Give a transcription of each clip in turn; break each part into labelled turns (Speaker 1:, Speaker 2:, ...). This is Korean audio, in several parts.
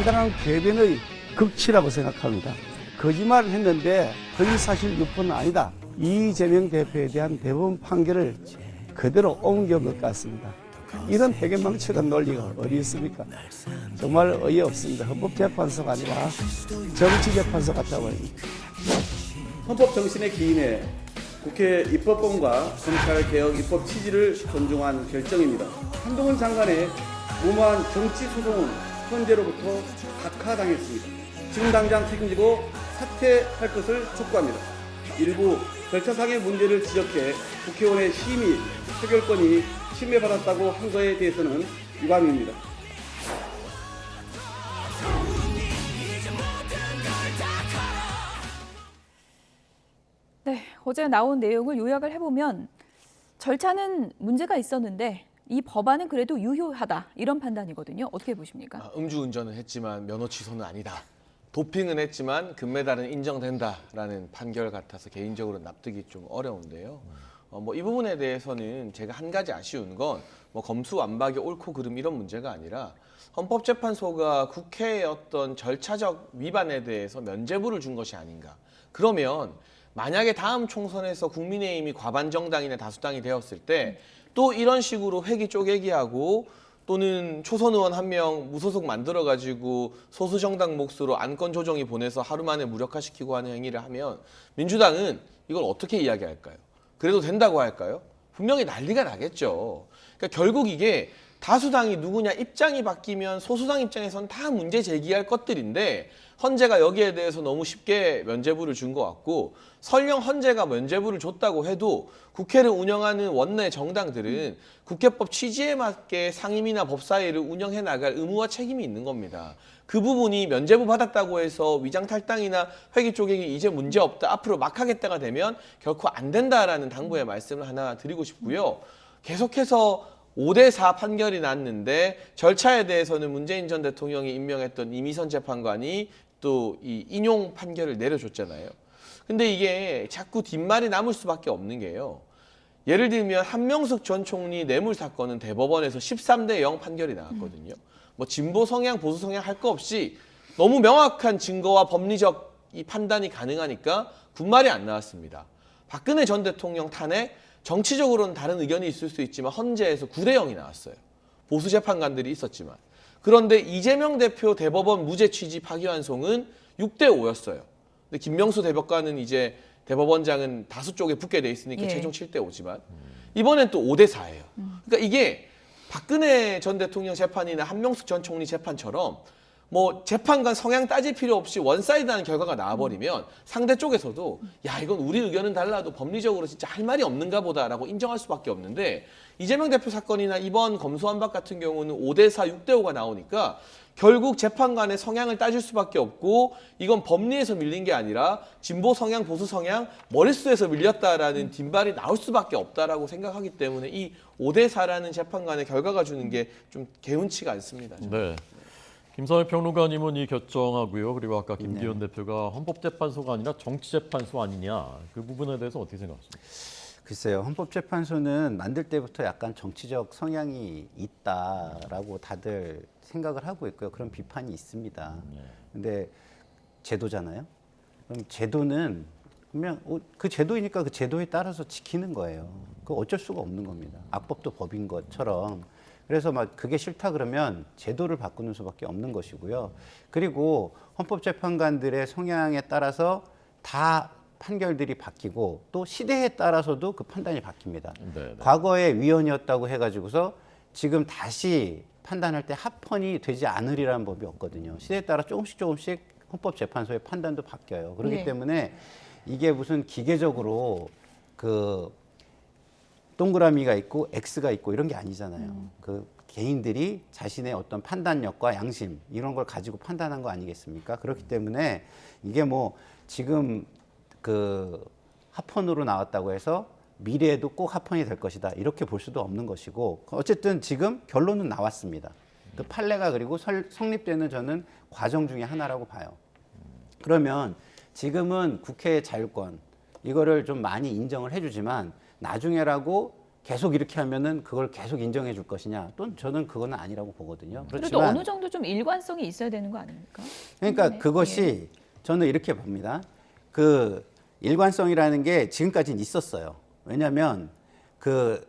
Speaker 1: 대단한 궤변의 극치라고 생각합니다. 거짓말을 했는데 허위사실 유포는 아니다. 이재명 대표에 대한 대법원 판결을 그대로 옮겨온 것 같습니다. 이런 회계망측한 논리가 어디 있습니까? 정말 어이없습니다. 헌법재판소가 아니라 정치재판소 같다고 합니다.
Speaker 2: 헌법 정신에 기인해 국회 입법권과 검찰개혁 입법 취지를 존중한 결정입니다. 한동훈 장관의 무모한 정치 소송은 헌재로부터 각하당했습니다. 지금 당장 책임지고 사퇴할 것을 촉구합니다. 일부 절차상의 문제를 지적해 국회의원의 심의 표결권이 침해받았다고 한 것에 대해서는 유감입니다.
Speaker 3: 네, 어제 나온 내용을 요약을 해보면 절차는 문제가 있었는데 이 법안은 그래도 유효하다 이런 판단이거든요. 어떻게 보십니까?
Speaker 4: 음주운전은 했지만 면허 취소는 아니다. 도핑은 했지만 금메달은 인정된다라는 판결 같아서 개인적으로 납득이 좀 어려운데요. 이 부분에 대해서는 제가 한 가지 아쉬운 건 검수완박이 옳고 그름 이런 문제가 아니라 헌법재판소가 국회의 어떤 절차적 위반에 대해서 면죄부를 준 것이 아닌가. 그러면 만약에 다음 총선에서 국민의힘이 과반 정당이나 다수당이 되었을 때 또 이런 식으로 회기 쪼개기하고 또는 초선 의원 한 명 무소속 만들어가지고 소수 정당 몫으로 안건 조정이 보내서 하루 만에 무력화시키고 하는 행위를 하면 민주당은 이걸 어떻게 이야기할까요? 그래도 된다고 할까요? 분명히 난리가 나겠죠. 그러니까 결국 이게 다수당이 누구냐 입장이 바뀌면 소수당 입장에서는 다 문제 제기할 것들인데 헌재가 여기에 대해서 너무 쉽게 면죄부를 준 것 같고 설령 헌재가 면죄부를 줬다고 해도 국회를 운영하는 원내 정당들은 국회법 취지에 맞게 상임위나 법사위를 운영해 나갈 의무와 책임이 있는 겁니다. 그 부분이 면죄부 받았다고 해서 위장탈당이나 회기 쪼개기 이제 문제없다 앞으로 막 하겠다가 되면 결코 안 된다라는 당부의 말씀을 하나 드리고 싶고요. 계속해서 5대4 판결이 났는데 절차에 대해서는 문재인 전 대통령이 임명했던 이미선 재판관이 또 이 인용 판결을 내려줬잖아요. 근데 이게 자꾸 뒷말이 남을 수밖에 없는 게요. 예를 들면 한명숙 전 총리 뇌물 사건은 대법원에서 13대 0 판결이 나왔거든요. 진보 성향, 보수 성향 할 거 없이 너무 명확한 증거와 법리적 이 판단이 가능하니까 군말이 안 나왔습니다. 박근혜 전 대통령 탄핵 정치적으로는 다른 의견이 있을 수 있지만 헌재에서 9대 0이 나왔어요. 보수 재판관들이 있었지만. 그런데 이재명 대표 대법원 무죄 취지 파기환송은 6대 5였어요. 근데 김명수 대법관은 이제 대법원장은 다수 쪽에 붙게 돼 있으니까 최종 7대 5지만 이번엔 또 5대 4예요. 그러니까 이게 박근혜 전 대통령 재판이나 한명숙 전 총리 재판처럼 재판관 성향 따질 필요 없이 원사이드한 결과가 나와버리면 상대 쪽에서도 야 이건 우리 의견은 달라도 법리적으로 진짜 할 말이 없는가 보다라고 인정할 수밖에 없는데 이재명 대표 사건이나 이번 검수완박 같은 경우는 5대4, 6대5가 나오니까 결국 재판관의 성향을 따질 수밖에 없고 이건 법리에서 밀린 게 아니라 진보 성향, 보수 성향, 머릿수에서 밀렸다라는 뒷발이 나올 수밖에 없다라고 생각하기 때문에 이 5대4라는 재판관의 결과가 주는 게 좀 개운치가 않습니다.
Speaker 5: 네. 김선일 평론가님은 이 결정하고요. 그리고 아까 김기현 대표가 헌법재판소가 아니라 정치재판소 아니냐. 그 부분에 대해서 어떻게 생각하십니까?
Speaker 6: 글쎄요. 헌법재판소는 만들 때부터 약간 정치적 성향이 있다라고 다들 생각을 하고 있고요. 그런 비판이 있습니다. 근데 제도잖아요. 그럼 제도는 그냥 그 제도이니까 그 제도에 따라서 지키는 거예요. 그 어쩔 수가 없는 겁니다. 악법도 법인 것처럼. 그래서 그게 싫다 그러면 제도를 바꾸는 수밖에 없는 것이고요. 그리고 헌법재판관들의 성향에 따라서 다 판결들이 바뀌고 또 시대에 따라서도 그 판단이 바뀝니다.
Speaker 5: 네네.
Speaker 6: 과거에 위헌이었다고 해가지고서 지금 다시 판단할 때 합헌이 되지 않으리라는 법이 없거든요. 시대에 따라 조금씩 헌법재판소의 판단도 바뀌어요. 그렇기 때문에 이게 무슨 기계적으로 그 동그라미가 있고 X가 있고 이런 게 아니잖아요. 그 개인들이 자신의 어떤 판단력과 양심 이런 걸 가지고 판단한 거 아니겠습니까? 그렇기 때문에 이게 지금 그 합헌으로 나왔다고 해서 미래에도 꼭 합헌이 될 것이다 이렇게 볼 수도 없는 것이고 어쨌든 지금 결론은 나왔습니다. 그 판례가 그리고 성립되는 저는 과정 중에 하나라고 봐요. 그러면 지금은 국회의 자율권 이거를 좀 많이 인정을 해주지만 나중에라고 계속 이렇게 하면은 그걸 계속 인정해 줄 것이냐? 또는 저는 그거는 아니라고 보거든요.
Speaker 3: 그래도
Speaker 6: 그렇지만
Speaker 3: 어느 정도 좀 일관성이 있어야 되는 거 아닙니까?
Speaker 6: 그러니까
Speaker 3: 네.
Speaker 6: 그것이 저는 이렇게 봅니다. 그 일관성이라는 게 지금까지는 있었어요. 왜냐하면 그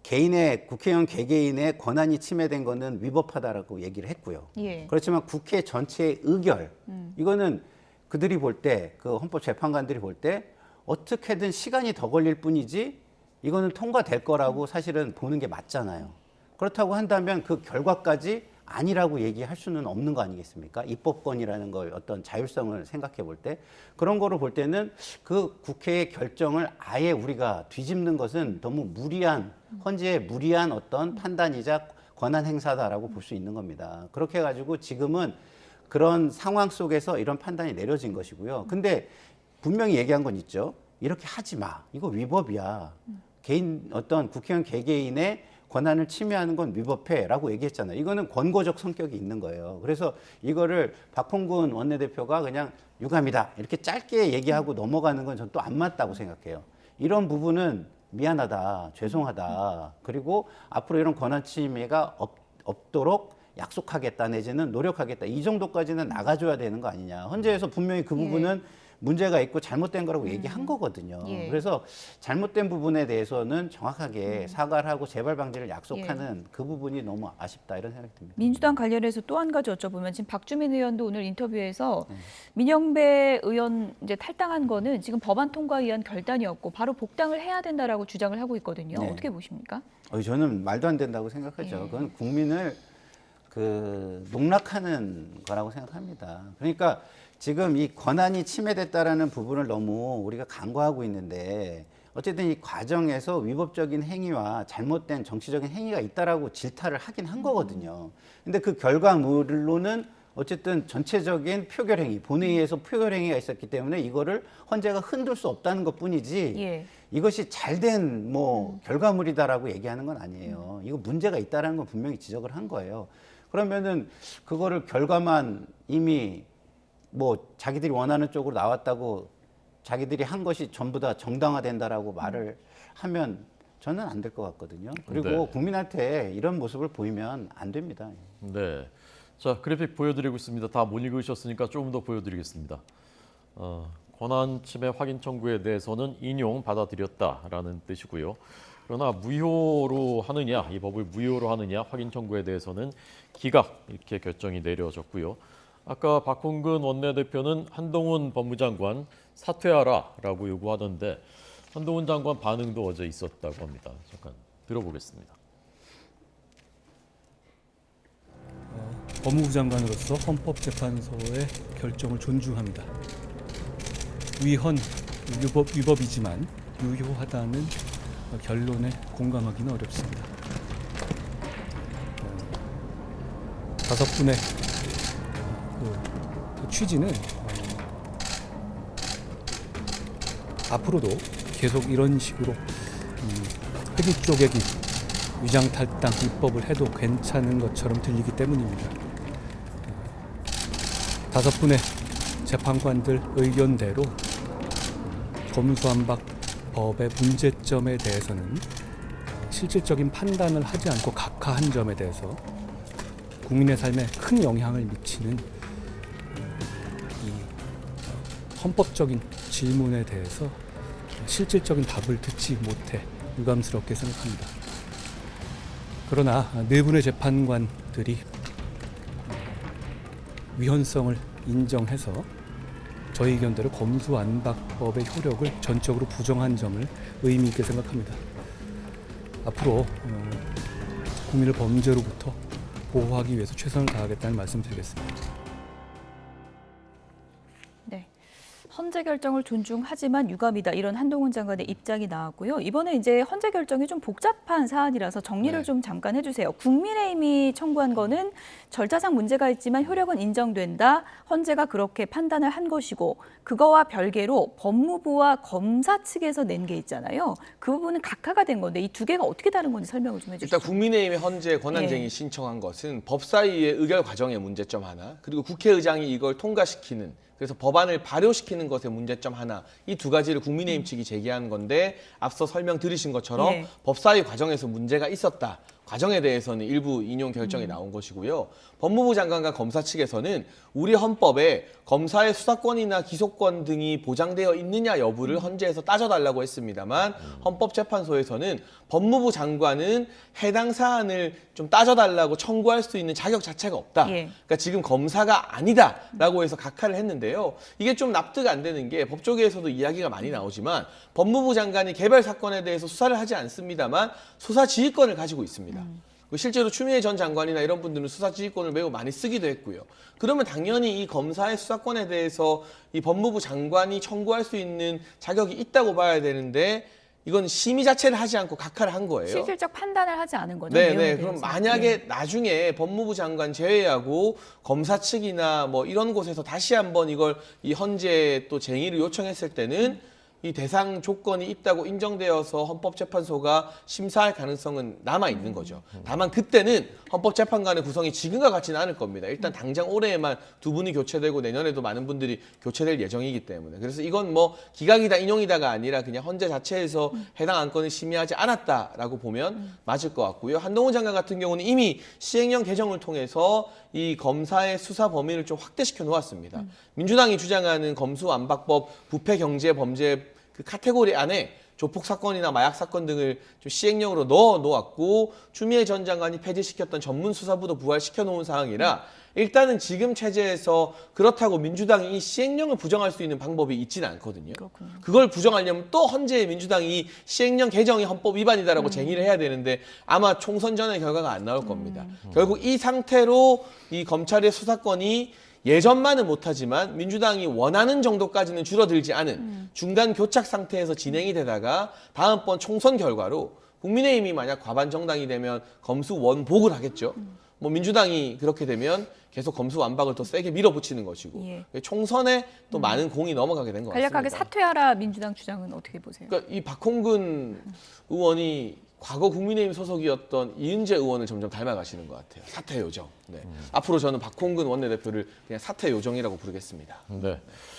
Speaker 6: 개인의 국회의원 개개인의 권한이 침해된 거는 위법하다라고 얘기를 했고요.
Speaker 3: 예.
Speaker 6: 그렇지만 국회 전체의 의결 이거는 그들이 볼 때 그 헌법재판관들이 볼 때 어떻게든 시간이 더 걸릴 뿐이지 이거는 통과될 거라고 사실은 보는 게 맞잖아요. 그렇다고 한다면 그 결과까지 아니라고 얘기할 수는 없는 거 아니겠습니까? 입법권이라는 걸 어떤 자율성을 생각해 볼 때 그런 거를 볼 때는 그 국회의 결정을 아예 우리가 뒤집는 것은 너무 무리한 헌재의 무리한 어떤 판단이자 권한 행사다라고 볼 수 있는 겁니다. 그렇게 해가지고 지금은 그런 상황 속에서 이런 판단이 내려진 것이고요. 근데 분명히 얘기한 건 있죠. 이렇게 하지 마. 이거 위법이야. 개인 어떤 국회의원 개개인의 권한을 침해하는 건 위법해라고 얘기했잖아요. 이거는 권고적 성격이 있는 거예요. 그래서 이거를 박홍근 원내대표가 그냥 유감이다 이렇게 짧게 얘기하고 넘어가는 건 전 또 안 맞다고 생각해요. 이런 부분은 미안하다, 죄송하다. 그리고 앞으로 이런 권한 침해가 없도록 약속하겠다 내지는 노력하겠다. 이 정도까지는 나가줘야 되는 거 아니냐. 헌재에서 분명히 그 부분은 문제가 있고 잘못된 거라고 얘기한 거거든요.
Speaker 3: 예.
Speaker 6: 그래서 잘못된 부분에 대해서는 정확하게 사과를 하고 재발 방지를 약속하는 그 부분이 너무 아쉽다 이런 생각이 듭니다.
Speaker 3: 민주당 관련해서 또 한 가지 여쭤보면 지금 박주민 의원도 오늘 인터뷰에서 민영배 의원 이제 탈당한 거는 지금 법안 통과에 의한 결단이었고 바로 복당을 해야 된다라고 주장을 하고 있거든요.
Speaker 6: 네.
Speaker 3: 어떻게 보십니까?
Speaker 6: 저는 말도 안 된다고 생각하죠.
Speaker 3: 예.
Speaker 6: 그건 국민을 농락하는 거라고 생각합니다. 그러니까 지금 이 권한이 침해됐다라는 부분을 너무 우리가 간과하고 있는데 어쨌든 이 과정에서 위법적인 행위와 잘못된 정치적인 행위가 있다라고 질타를 하긴 한 거거든요. 근데 그 결과물로는 어쨌든 전체적인 표결행위, 본회의에서 표결행위가 있었기 때문에 이거를 헌재가 흔들 수 없다는 것뿐이지
Speaker 3: 예.
Speaker 6: 이것이 잘된 뭐 결과물이다라고 얘기하는 건 아니에요. 이거 문제가 있다라는 건 분명히 지적을 한 거예요. 그러면은 그거를 결과만 이미 뭐 자기들이 원하는 쪽으로 나왔다고 자기들이 한 것이 전부 다 정당화된다라고 말을 하면 저는 안 될 것 같거든요. 그리고
Speaker 5: 네.
Speaker 6: 국민한테 이런 모습을 보이면 안 됩니다.
Speaker 5: 네. 자, 그래픽 보여드리고 있습니다. 다 못 읽으셨으니까 조금 더 보여드리겠습니다. 권한 침해 확인 청구에 대해서는 인용 받아들였다라는 뜻이고요. 그러나 무효로 하느냐, 이 법을 무효로 하느냐 확인 청구에 대해서는 기각 이렇게 결정이 내려졌고요. 아까 박홍근 원내대표는 한동훈 법무장관 사퇴하라라고 요구하던데 한동훈 장관 반응도 어제 있었다고 합니다. 잠깐 들어보겠습니다.
Speaker 7: 법무부 장관으로서 헌법재판소의 결정을 존중합니다. 위헌 위법이지만 유효하다는 결론에 공감하기는 어렵습니다. 다섯 분의 그 취지는 앞으로도 계속 이런 식으로 회기 쪼개기, 위장탈당 입법을 해도 괜찮은 것처럼 들리기 때문입니다. 다섯 분의 재판관들 의견대로 검수완박 법의 문제점에 대해서는 실질적인 판단을 하지 않고 각하한 점에 대해서 국민의 삶에 큰 영향을 미치는 이 헌법적인 질문에 대해서 실질적인 답을 듣지 못해 유감스럽게 생각합니다. 그러나 네 분의 재판관들이 위헌성을 인정해서 저희 의견대로 검수완박법의 효력을 전적으로 부정한 점을 의미 있게 생각합니다. 앞으로 국민을 범죄로부터 보호하기 위해서 최선을 다하겠다는 말씀드리겠습니다.
Speaker 3: 네. 헌재 결정을 존중하지만 유감이다 이런 한동훈 장관의 입장이 나왔고요. 이번에 이제 헌재 결정이 좀 복잡한 사안이라서 정리를
Speaker 6: 네.
Speaker 3: 좀 잠깐 해주세요. 국민의힘이 청구한 거는 절차상 문제가 있지만 효력은 인정된다. 헌재가 그렇게 판단을 한 것이고 그거와 별개로 법무부와 검사 측에서 낸 게 있잖아요. 그 부분은 각하가 된 건데 이 두 개가 어떻게 다른 건지 설명을 좀 해주시죠.
Speaker 4: 일단 국민의힘이 헌재 권한쟁의
Speaker 3: 예.
Speaker 4: 신청한 것은 법사위의 의결 과정의 문제점 하나, 그리고 국회의장이 이걸 통과시키는 그래서 법안을 발효시키는 것의 문제점 하나, 이 두 가지를 국민의힘 측이 제기한 건데 앞서 설명드리신 것처럼
Speaker 3: 예.
Speaker 4: 법사위 과정에서 문제가 있었다. 과정에 대해서는 일부 인용 결정이 나온 것이고요. 법무부 장관과 검사 측에서는 우리 헌법에 검사의 수사권이나 기소권 등이 보장되어 있느냐 여부를 헌재에서 따져달라고 했습니다만 헌법재판소에서는 법무부 장관은 해당 사안을 좀 따져달라고 청구할 수 있는 자격 자체가 없다.
Speaker 3: 예.
Speaker 4: 그러니까 지금 검사가 아니다라고 해서 각하를 했는데요. 이게 좀 납득 안 되는 게 법조계에서도 이야기가 많이 나오지만 법무부 장관이 개별 사건에 대해서 수사를 하지 않습니다만 수사 지휘권을 가지고 있습니다. 실제로 추미애 전 장관이나 이런 분들은 수사 지휘권을 매우 많이 쓰기도 했고요. 그러면 당연히 이 검사의 수사권에 대해서 이 법무부 장관이 청구할 수 있는 자격이 있다고 봐야 되는데 이건 심의 자체를 하지 않고 각하를 한 거예요.
Speaker 3: 실질적 판단을 하지 않은 거죠.
Speaker 4: 네네.
Speaker 3: 내용에
Speaker 4: 그럼
Speaker 3: 대해서.
Speaker 4: 만약에 나중에 법무부 장관 제외하고 검사 측이나 뭐 이런 곳에서 다시 한번 이걸 이 헌재에 또 쟁의를 요청했을 때는 이 대상 조건이 있다고 인정되어서 헌법재판소가 심사할 가능성은 남아 있는 거죠. 다만 그때는 헌법재판관의 구성이 지금과 같지는 않을 겁니다. 일단 당장 올해에만 2분이 교체되고 내년에도 많은 분들이 교체될 예정이기 때문에. 그래서 이건 뭐 기각이다 인용이다가 아니라 그냥 헌재 자체에서 해당 안건을 심의하지 않았다라고 보면 맞을 것 같고요. 한동훈 장관 같은 경우는 이미 시행령 개정을 통해서 이 검사의 수사 범위를 좀 확대시켜 놓았습니다. 민주당이 주장하는 검수완박법 부패경제범죄 그 카테고리 안에 조폭 사건이나 마약 사건 등을 좀 시행령으로 넣어 놓았고 추미애 전 장관이 폐지시켰던 전문수사부도 부활시켜 놓은 상황이라 일단은 지금 체제에서 그렇다고 민주당이 이 시행령을 부정할 수 있는 방법이 있지는 않거든요.
Speaker 3: 그렇군요.
Speaker 4: 그걸 부정하려면 또 헌재에 민주당이 이 시행령 개정이 헌법 위반이다라고 쟁의를 해야 되는데 아마 총선 전의 결과가 안 나올 겁니다. 결국 이 상태로 이 검찰의 수사권이 예전만은 못하지만 민주당이 원하는 정도까지는 줄어들지 않은 중간 교착 상태에서 진행이 되다가 다음번 총선 결과로 국민의힘이 만약 과반 정당이 되면 검수 원복을 하겠죠. 뭐 민주당이 그렇게 되면 계속 검수 완박을 더 세게 밀어붙이는 것이고
Speaker 3: 예.
Speaker 4: 총선에 또 많은 공이 넘어가게 된 것 같습니다.
Speaker 3: 간략하게 사퇴하라 민주당 주장은 어떻게 보세요?
Speaker 4: 그러니까 이 박홍근 의원이 과거 국민의힘 소속이었던 이은재 의원을 점점 닮아가시는 것 같아요. 사퇴 요정. 네. 앞으로 저는 박홍근 원내대표를 그냥 사퇴 요정이라고 부르겠습니다.
Speaker 5: 네.